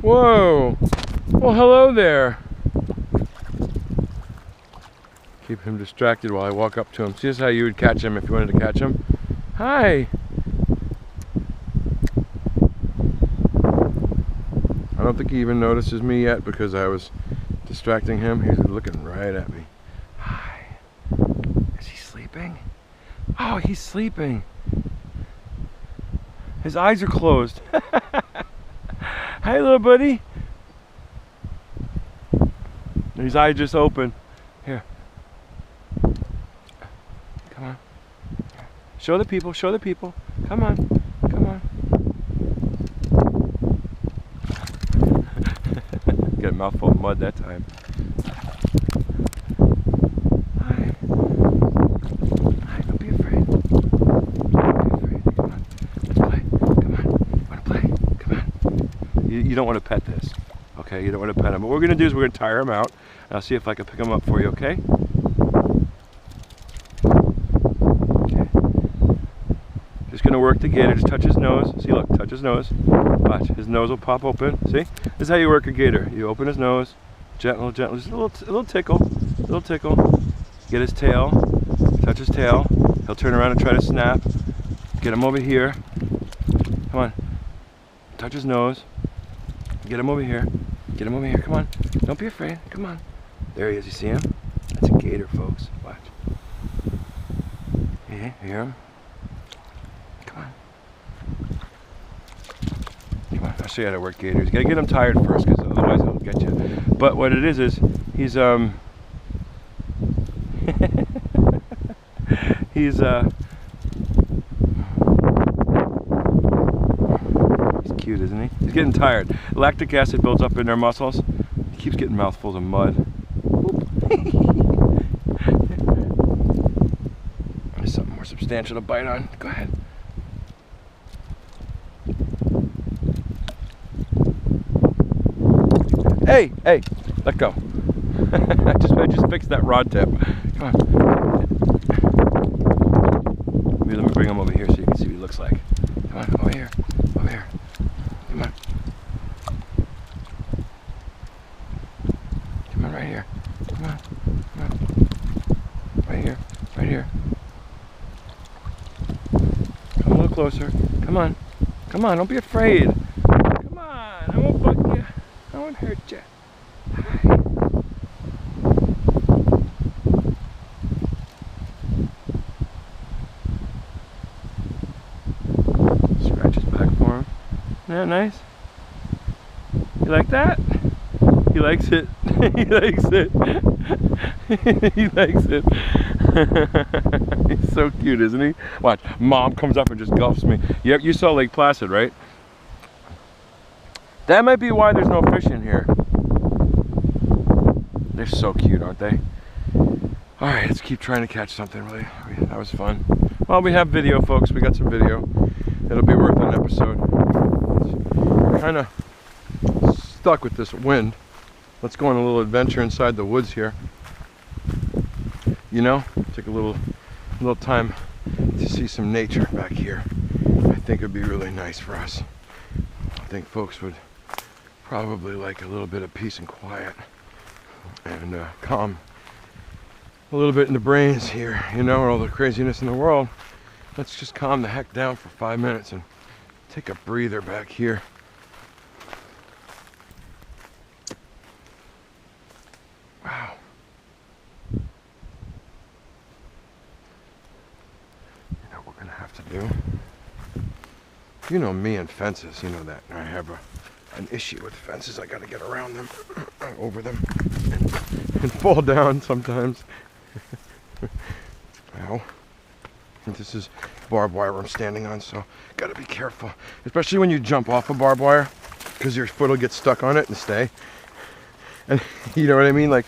Whoa! Well, hello there. Keep him distracted while I walk up to him. See, this is how you would catch him if you wanted to catch him. Hi! I don't think he even notices me yet because I was distracting him. He's looking right at me. Hi. Is he sleeping? Oh, he's sleeping. His eyes are closed. Hi, little buddy. His eyes just open. Here. Come on. Show the people, show the people. Come on, come on. Got a mouthful of mud that time. Hi. Hi, don't be afraid. Don't be afraid. Come on. Let's play. Come on. Wanna play? Come on. You don't want to pet this. Okay, you don't want to pet him. What we're gonna do is we're gonna tire him out. And I'll see if I can pick him up for you, okay? Just gonna work the gator. Just touch his nose. See, look, touch his nose. Watch, his nose will pop open. See? This is how you work a gator. You open his nose, gentle, gentle, just a little tickle. Get his tail, touch his tail. He'll turn around and try to snap. Get him over here. Come on. Touch his nose. Get him over here. Get him over here. Come on. Don't be afraid. Come on. There he is. You see him? That's a gator, folks. Watch. Yeah, you hear him? Come on, I'll show you how to work gators. You gotta get him tired first, because otherwise he'll get you. But what it is he's he's cute, isn't he? He's getting tired. Lactic acid builds up in their muscles. He keeps getting mouthfuls of mud. There's something more substantial to bite on. Go ahead. Hey, hey, let go. I just fixed that rod tip. Come on. Maybe let me bring him over here so you can see what he looks like. Come on, over here, over here. Come on. Come on, right here. Come on, come on. Right here, right here. Come a little closer. Come on, come on, don't be afraid. Come on, I won't bug you. I won't hurt you. Hi. Scratch his back for him. Isn't that nice? You like that? He likes it. He likes it. He likes it. He's so cute, isn't he? Watch, Mom comes up and just gulps me. You saw Lake Placid, right? That might be why there's no fish in here. They're so cute, aren't they? All right, let's keep trying to catch something, really. That was fun. Well, we have video, folks. We got some video. It'll be worth an episode. We're kind of stuck with this wind. Let's go on a little adventure inside the woods here. You know, take a little time to see some nature back here. I think it'd be really nice for us. I think folks would probably like a little bit of peace and quiet and calm a little bit in the brains here, you know, all the craziness in the world. Let's just calm the heck down for 5 minutes and take a breather back here. Wow. You know what we're gonna have to do? You know me and fences, you know that. I have an issue with fences. I gotta get around them, over them, and fall down sometimes. Well, this is barbed wire I'm standing on, so gotta be careful. Especially when you jump off a barbed wire, because your foot will get stuck on it and stay. And you know what I mean? Like,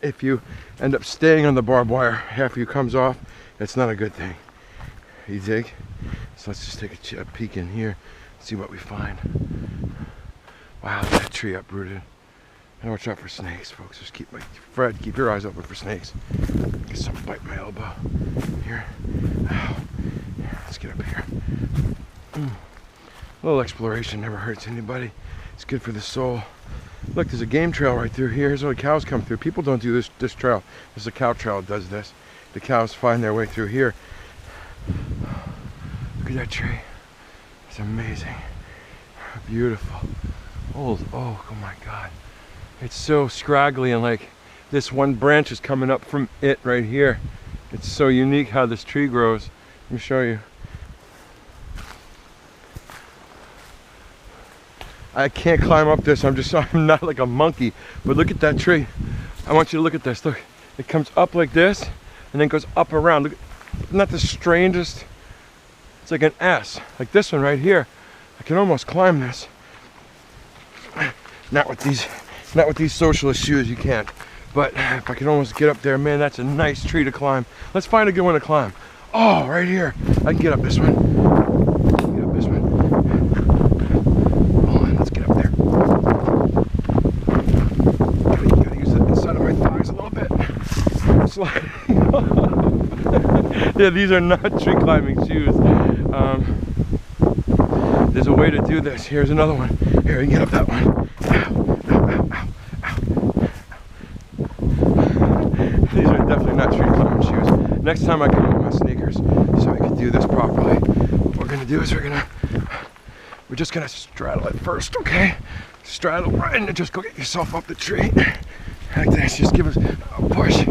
if you end up staying on the barbed wire, half of you comes off, it's not a good thing. You dig? So let's just take a peek in here, see what we find. Wow, that tree uprooted. And watch out for snakes, folks. Just keep your eyes open for snakes. Get some bite my elbow. Here. Oh. Here, let's get up here. A little exploration never hurts anybody. It's good for the soul. Look, there's a game trail right through here. Here's where the cows come through. People don't do this trail. There's a cow trail that does this. The cows find their way through here. Look at that tree. It's amazing. Beautiful. Old oak, oh my God. It's so scraggly, and like this one branch is coming up from it right here. It's so unique how this tree grows. Let me show you. I can't climb up this. I'm not like a monkey. But look at that tree. I want you to look at this. Look, it comes up like this and then goes up around. Look, isn't that the strangest? It's like an S, like this one right here. I can almost climb this. Not with these socialist shoes, you can't. But if I can almost get up there, man, that's a nice tree to climb. Let's find a good one to climb. Oh, right here. I can get up this one. Get up this one. Hold on, let's get up there. Gotta use the inside of my thighs a little bit. Slide. Yeah, these are not tree climbing shoes. There's a way to do this. Here's another one. Here, you can get up that one. These are definitely not tree climbing shoes. Next time I come with my sneakers so we can do this properly. What we're gonna do is we're just gonna straddle it first, okay? Straddle right and just go get yourself up the tree. Like this, just give us a push.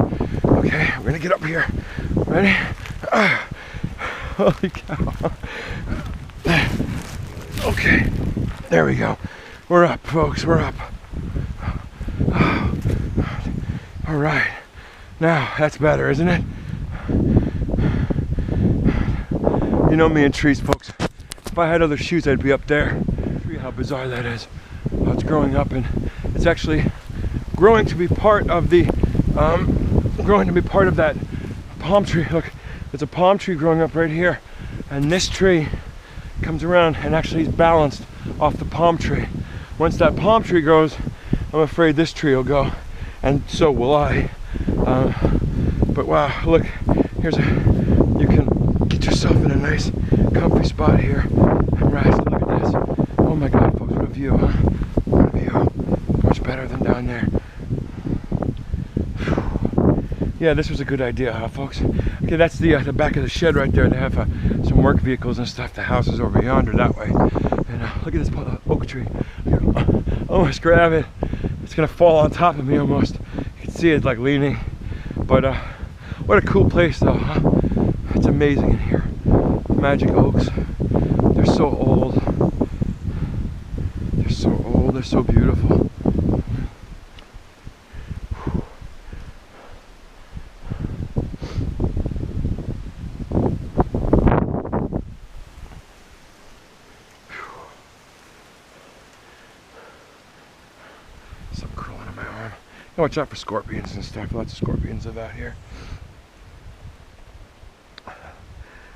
Okay, we're gonna get up here. Ready? Holy cow. Okay, there we go. We're up, folks, we're up. All right, now that's better, isn't it? You know me and trees, folks. If I had other shoes, I'd be up there. See how bizarre that is. How it's growing up, and it's actually growing to be part of the, that palm tree. Look, there's a palm tree growing up right here, and this tree comes around and actually is balanced off the palm tree. Once that palm tree grows, I'm afraid this tree will go, and so will I. But wow, look, you can get yourself in a nice comfy spot here and rest. Look at this. Oh my God, folks, what a view, huh? What a view. Much better than down there. Yeah, this was a good idea, huh, folks? Okay, that's the back of the shed right there. They have some work vehicles and stuff. The house is over yonder that way. And look at this oak tree. Almost grab it. It's gonna fall on top of me almost. You can see it like leaning. But what a cool place though, huh? It's amazing in here. Magic oaks. They're so old. They're so old. They're so beautiful. Watch out for scorpions and stuff. Lots of scorpions live out here.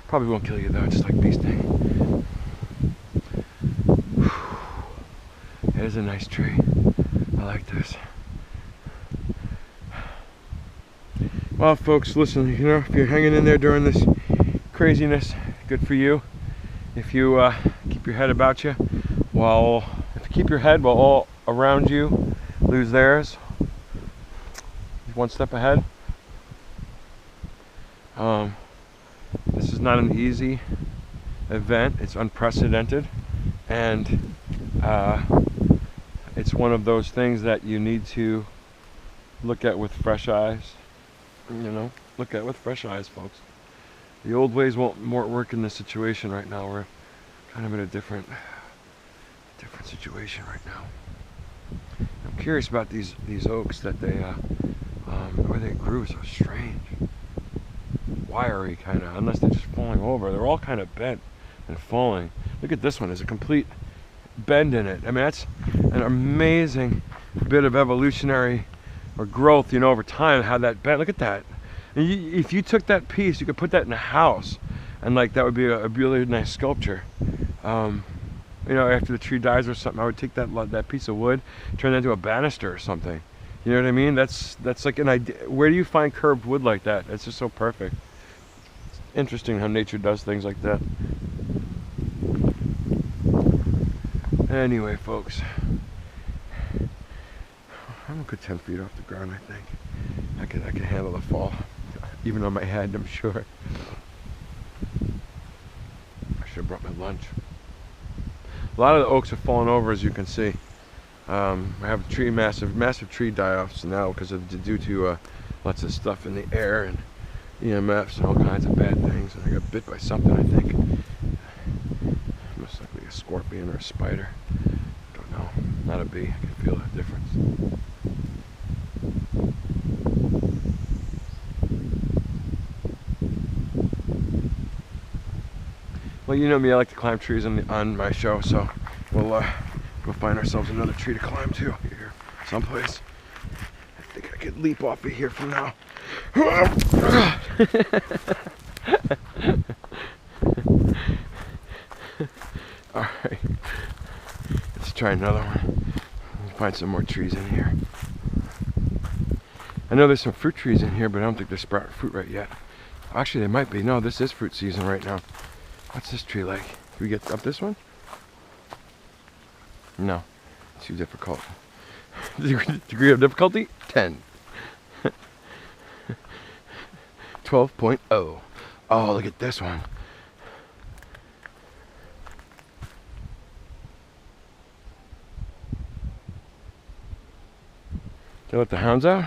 Probably won't kill you though, just like bee sting. It is a nice tree. I like this. Well, folks, listen, you know, if you're hanging in there during this craziness, good for you. If you keep your head about you, if you keep your head while all around you lose theirs, one step ahead. This is not an easy event. It's unprecedented, and it's one of those things that you need to look at with fresh eyes. You know, look at with fresh eyes, folks. The old ways won't work in this situation right now. We're kind of in a different situation right now. I'm curious about these oaks that they the way they grew so strange, wiry kind of, unless they're just falling over. They're all kind of bent and falling. Look at this one, there's a complete bend in it. I mean, that's an amazing bit of evolutionary or growth, you know, over time, how that bent. Look at that. And if you took that piece, you could put that in a house, and like that would be a really nice sculpture. You know, after the tree dies or something, I would take that piece of wood, turn that into a banister or something. You know what I mean? That's like an idea. Where do you find curved wood like that? It's just so perfect. It's interesting how nature does things like that. Anyway, folks, I'm a good 10 feet off the ground, I think. I can handle the fall, even on my head, I'm sure. I should have brought my lunch. A lot of the oaks have fallen over, as you can see. I have massive tree die-offs now because of due to lots of stuff in the air and EMFs and all kinds of bad things. And I got bit by something, I think. Most likely a scorpion or a spider. Don't know. Not a bee. I can feel the difference. Well, you know me, I like to climb trees on my show, so we'll go find ourselves another tree to climb to here someplace. I think I could leap off of here from now. Alright, let's try another one. Find some more trees in here. I know there's some fruit trees in here, but I don't think they're sprouting fruit right yet. Actually, they might be. No, this is fruit season right now. What's this tree like? Can we get up this one? No, too difficult. Degree of difficulty? 10. 12.0. Oh, look at this one. Did I let the hounds out?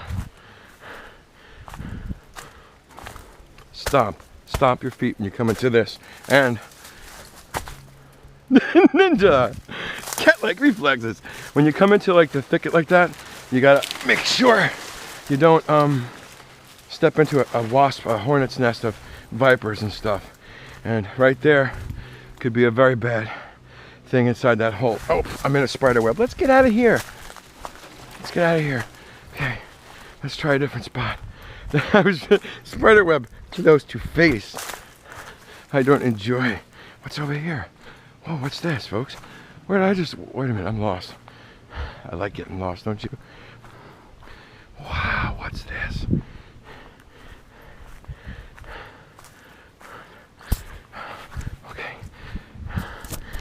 Stomp your feet when you come into this. And ninja! Cat-like reflexes. When you come into like the thicket like that, you gotta make sure you don't step into a hornet's nest of vipers and stuff. And right there could be a very bad thing inside that hole. Oh, I'm in a spider web. Let's get out of here. Let's get out of here. Okay, let's try a different spot. I was spider web to those two face. I don't enjoy. What's over here? Whoa, what's this, folks? Where did I just, wait a minute, I'm lost. I like getting lost, don't you? Wow, what's this? Okay.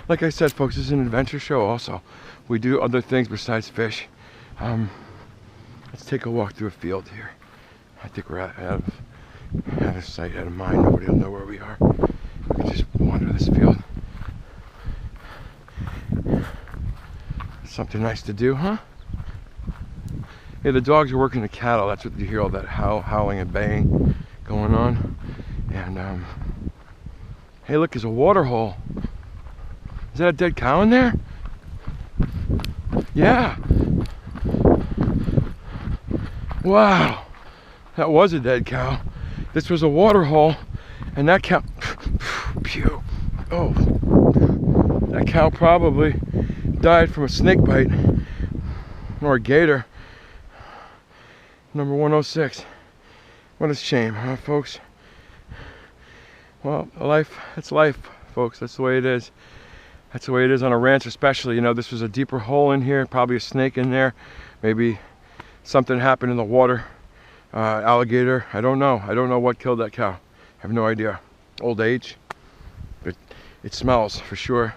Like I said, folks, this is an adventure show also. We do other things besides fish. Let's take a walk through a field here. I think we're out of sight, out of mind. Nobody will know where we are. We can just wander this field. Something nice to do, huh? Yeah, the dogs are working the cattle. That's what you hear, all that howling and baying going on. And hey, look, there's a water hole. Is that a dead cow in there? Yeah. Wow. That was a dead cow. This was a water hole, and that cow, pew. Oh, that cow probably died from a snake bite or a gator. Number 106. What a shame, huh, folks? Well, that's life, folks. That's the way it is. That's the way it is on a ranch, especially. You know, this was a deeper hole in here, probably a snake in there. Maybe something happened in the water. Alligator, I don't know. I don't know what killed that cow. I have no idea. Old age, but it smells for sure.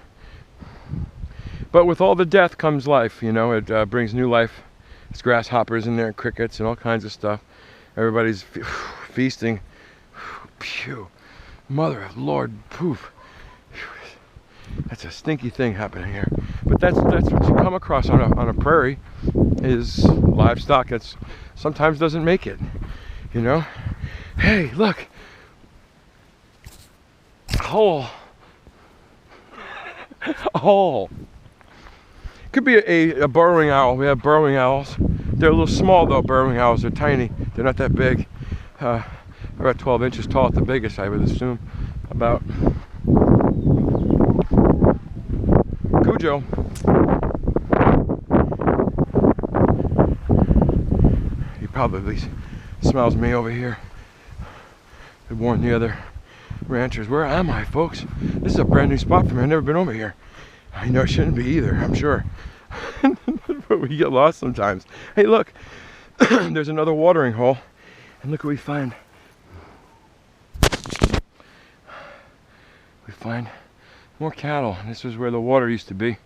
But with all the death comes life, you know. It brings new life. There's grasshoppers in there, crickets, and all kinds of stuff. Everybody's feasting. Phew. Mother of Lord, poof. That's a stinky thing happening here. But that's what you come across on a prairie, is livestock that's sometimes doesn't make it, you know. Hey, look, a hole. A hole. Could be a burrowing owl. We have burrowing owls. They're a little small though, burrowing owls. They're tiny. They're not that big. About 12 inches tall at the biggest, I would assume. About. Cujo. He probably smells me over here. I warned the other ranchers. Where am I, folks? This is a brand new spot for me. I've never been over here. I know it shouldn't be either, I'm sure. But we get lost sometimes. Hey, look. There's another watering hole. And look what we find. We find more cattle. This was where the water used to be.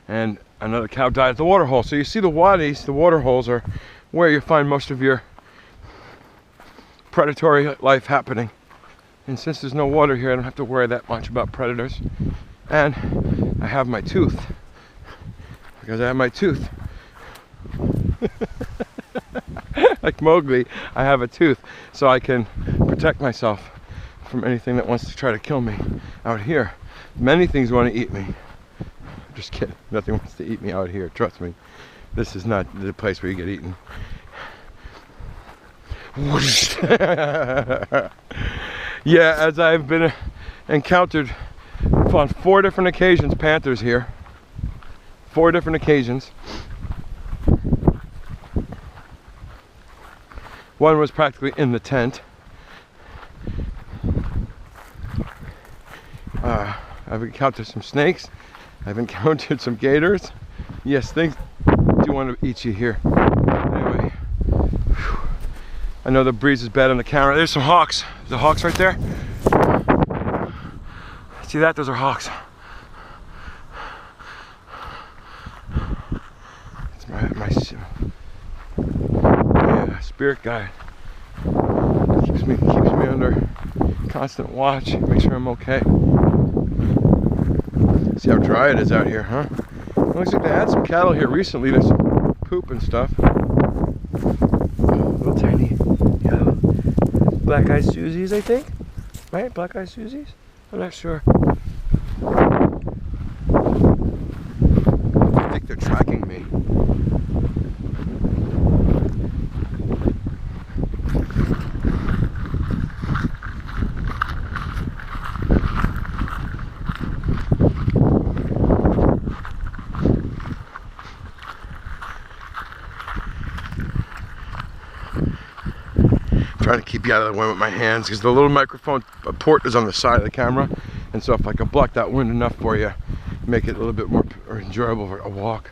and another cow died at the water hole. So you see the wadis, the water holes, are where you find most of your predatory life happening. And since there's no water here, I don't have to worry that much about predators. And I have my tooth. Because I have my tooth. Like Mowgli, I have a tooth. So I can protect myself from anything that wants to try to kill me out here. Many things want to eat me. Just kidding. Nothing wants to eat me out here. Trust me. This is not the place where you get eaten. Yeah, as I've been encountered on 4 different occasions, panthers here. 4 different occasions. One was practically in the tent. I've encountered some snakes. I've encountered some gators. Yes, things do want to eat you here. Anyway, whew. I know the breeze is bad on the camera. There's some hawks. There's hawks right there. See that? Those are hawks. It's my yeah, spirit guide. Keeps me under constant watch. Make sure I'm okay. See how dry it is out here, huh? It looks like they had some cattle here recently. There's some poop and stuff. Little tiny yellow black-eyed Susies, I think. Right? Black-eyed Susies? I'm not sure. I think they're tracking me. Trying to keep you out of the wind with my hands because the little microphone port is on the side of the camera, and so if I can block that wind enough for you, make it a little bit more enjoyable for a walk.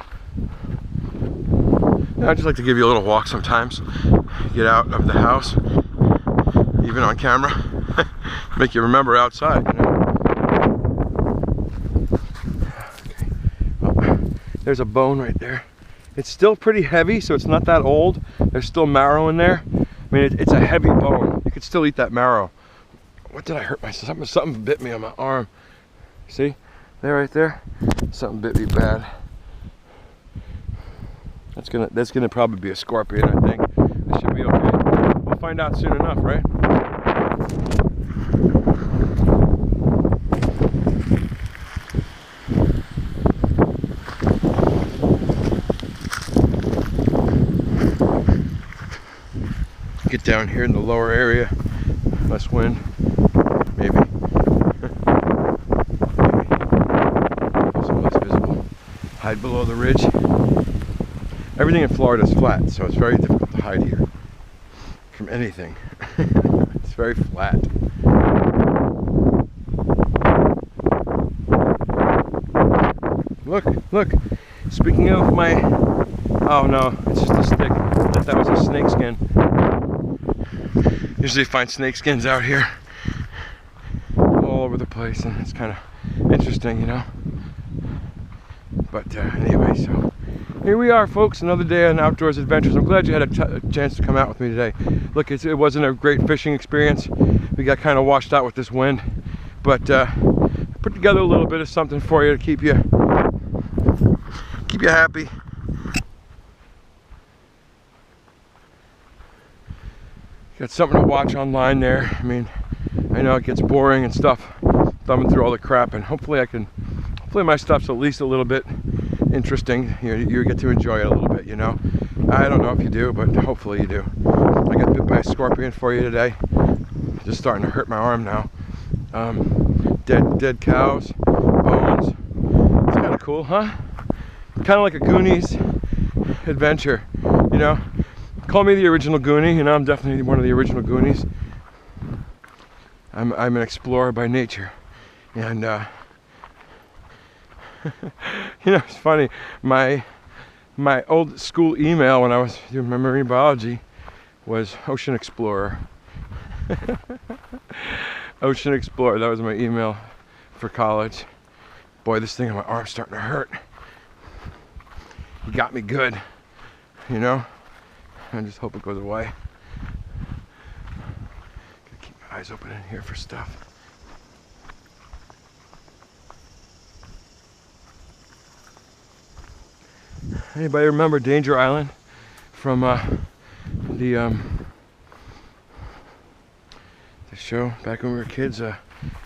Yeah, I just like to give you a little walk sometimes. Get out of the house, even on camera. Make you remember outside, you know. Okay. Oh, there's a bone right there. It's still pretty heavy, so it's not that old. There's still marrow in there. I mean, it's a heavy bone. You could still eat that marrow. What did I hurt myself? Something bit me on my arm. See? There, right there. Something bit me bad. That's gonna probably be a scorpion, I think. It should be okay. We'll find out soon enough, right? Get down here in the lower area, less wind, maybe. So less visible. Hide below the ridge. Everything in Florida is flat, so it's very difficult to hide here from anything. It's very flat. Look. Speaking of my, oh no, it's just a stick. I thought that was a snake skin. Usually find snake skins out here all over the place, and it's kind of interesting, you know. But anyway, so here we are, folks. Another day on Outdoors Adventures. I'm glad you had a chance to come out with me today. Look, it wasn't a great fishing experience. We got kind of washed out with this wind, but put together a little bit of something for you to keep you happy. Got something to watch online there. I mean, I know it gets boring and stuff, thumbing through all the crap, and hopefully my stuff's at least a little bit interesting. You get to enjoy it a little bit, you know. I don't know if you do, but hopefully you do. I got bit by a scorpion for you today. Just starting to hurt my arm now. Dead cows, bones. It's kind of cool, huh? Kind of like a Goonies adventure, you know. Call me the original Goonie, you know. I'm definitely one of the original Goonies. I'm an explorer by nature, and you know, it's funny. My old school email when I was doing my marine biology was Ocean Explorer. Ocean Explorer. That was my email for college. Boy, this thing on my arm's starting to hurt. he got me good, you know? I just hope it goes away. Gotta keep my eyes open in here for stuff. Anybody remember Danger Island from the show back when we were kids in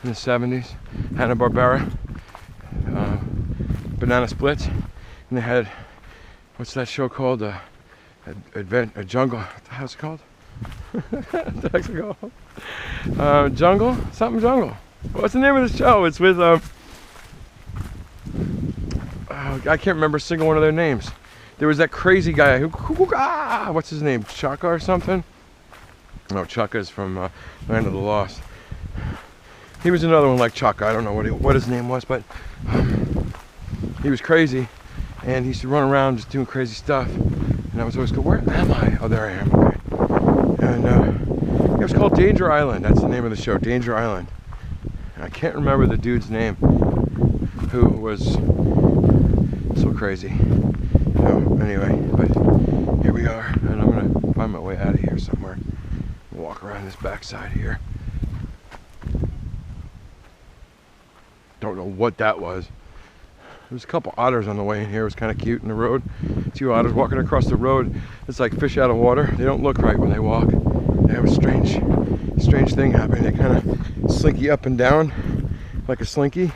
the 70s? Hanna-Barbera, Banana Splits, and they had, what's that show called? A jungle. How's it called? What's it called? Jungle? Something Jungle. What's the name of the show? It's with I can't remember a single one of their names. There was that crazy guy who, what's his name? Chaka or something? No, Chaka's from Land of the Lost. He was another one like Chaka. I don't know what his name was, but he was crazy, and he used to run around just doing crazy stuff. And I was always go, where am I? Oh, there I am. Okay. And it was called Danger Island. That's the name of the show, Danger Island. And I can't remember the dude's name, who was so crazy. So anyway, but here we are, and I'm gonna find my way out of here somewhere. Walk around this backside here. Don't know what that was. There's a couple otters on the way in here. It was kind of cute in the road. 2 otters walking across the road. It's like fish out of water. They don't look right when they walk. They have a strange thing happening. They kind of slinky up and down like a slinky.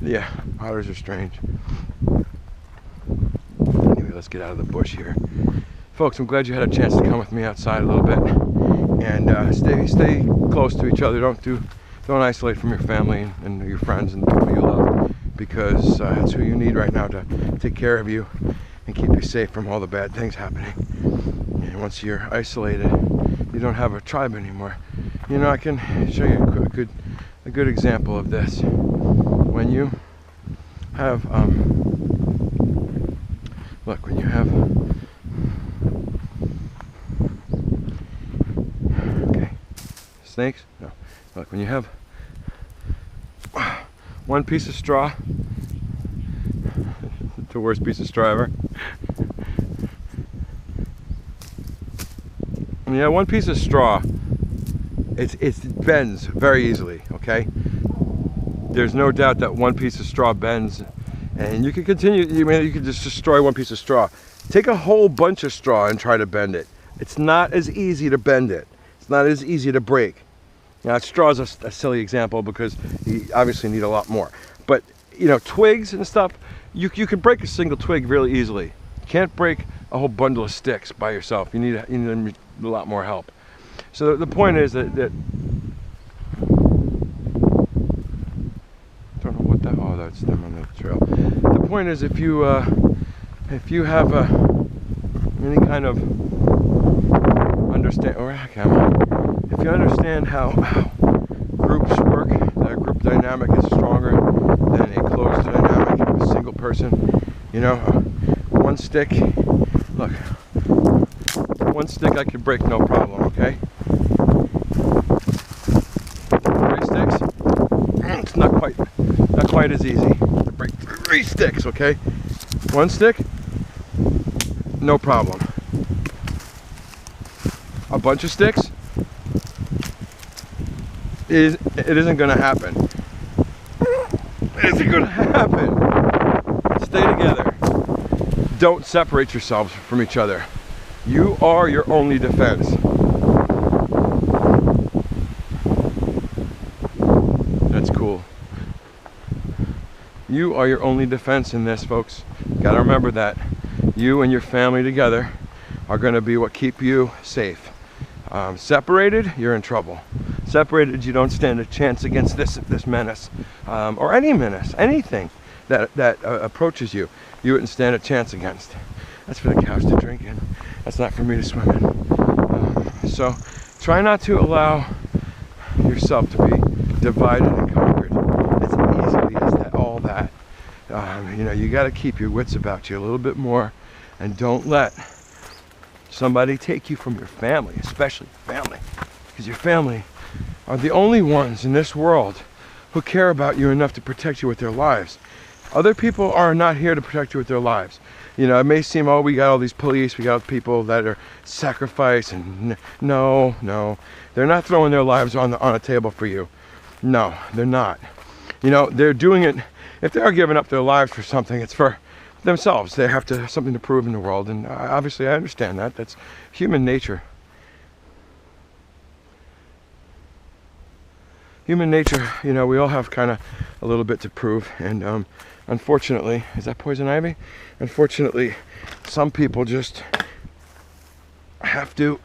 Yeah, otters are strange. Anyway, let's get out of the bush here. Folks, I'm glad you had a chance to come with me outside a little bit. And stay close to each other. Don't isolate from your family and your friends and the people you love, because that's who you need right now to take care of you and keep you safe from all the bad things happening. And once you're isolated, you don't have a tribe anymore. You know, I can show you a good example of this. When you have look, when you have snakes? No. Look, when you have one piece of straw, the worst piece of straw ever. When you have one piece of straw, it bends very easily, okay? There's no doubt that one piece of straw bends, and you can continue, you can just destroy one piece of straw. Take a whole bunch of straw and try to bend it. It's not as easy to bend it. It's not as easy to break. Now, straw is a silly example because you obviously need a lot more. But, you know, twigs and stuff, you can break a single twig really easily. You can't break a whole bundle of sticks by yourself. You need a lot more help. So the point is that I don't know what that, oh, that's them on the trail. The point is, if you have any kind of understand, or if you understand how groups work, that a group dynamic is stronger than a closed dynamic of a single person. You know, one stick, look, one stick I could break no problem, okay? 3 sticks, it's not quite as easy to break 3 sticks, okay? 1 stick, no problem. A bunch of sticks, it isn't going to happen. It isn't going to happen. Stay together. Don't separate yourselves from each other. You are your only defense. That's cool. You are your only defense in this, folks. Gotta remember that. You and your family together are going to be what keep you safe. Separated, you're in trouble. Separated, you don't stand a chance against this menace, or any menace, anything that approaches you. You wouldn't stand a chance against. That's for the cows to drink in. That's not for me to swim in. So try not to allow yourself to be divided and conquered as easily as all that. You know, you got to keep your wits about you a little bit more, and don't let somebody take you from your family, especially family, because your family are the only ones in this world who care about you enough to protect you with their lives. Other people are not here to protect you with their lives. You know, it may seem, oh, we got all these police, we got people that are sacrifice, and no, they're not throwing their lives on a table for you. No, they're not. You know, they're doing it, if they are giving up their lives for something, it's for themselves. They have to something to prove in the world, and obviously I understand that. That's human nature. Human nature, you know, we all have kind of a little bit to prove, and unfortunately, is that poison ivy? Unfortunately, some people just have to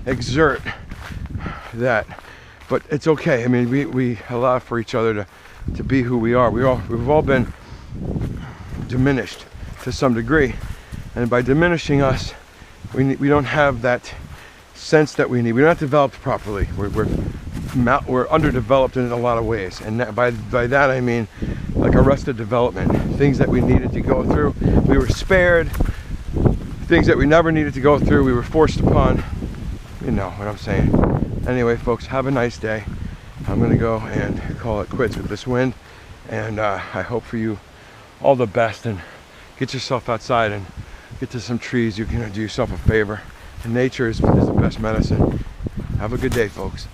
exert that, but it's okay. I mean, we allow for each other to be who we are. We've all been diminished to some degree, and by diminishing us, we don't have that sense that we need. We're not developed properly. We're underdeveloped in a lot of ways, and by that I mean like arrested development. Things that we needed to go through, we were spared. Things that we never needed to go through, we were forced upon. You know what I'm saying. Anyway, folks, have a nice day. I'm gonna go and call it quits with this wind, and I hope for you all the best, and get yourself outside and get to some trees. You can do yourself a favor, and nature is the best medicine. Have a good day, folks.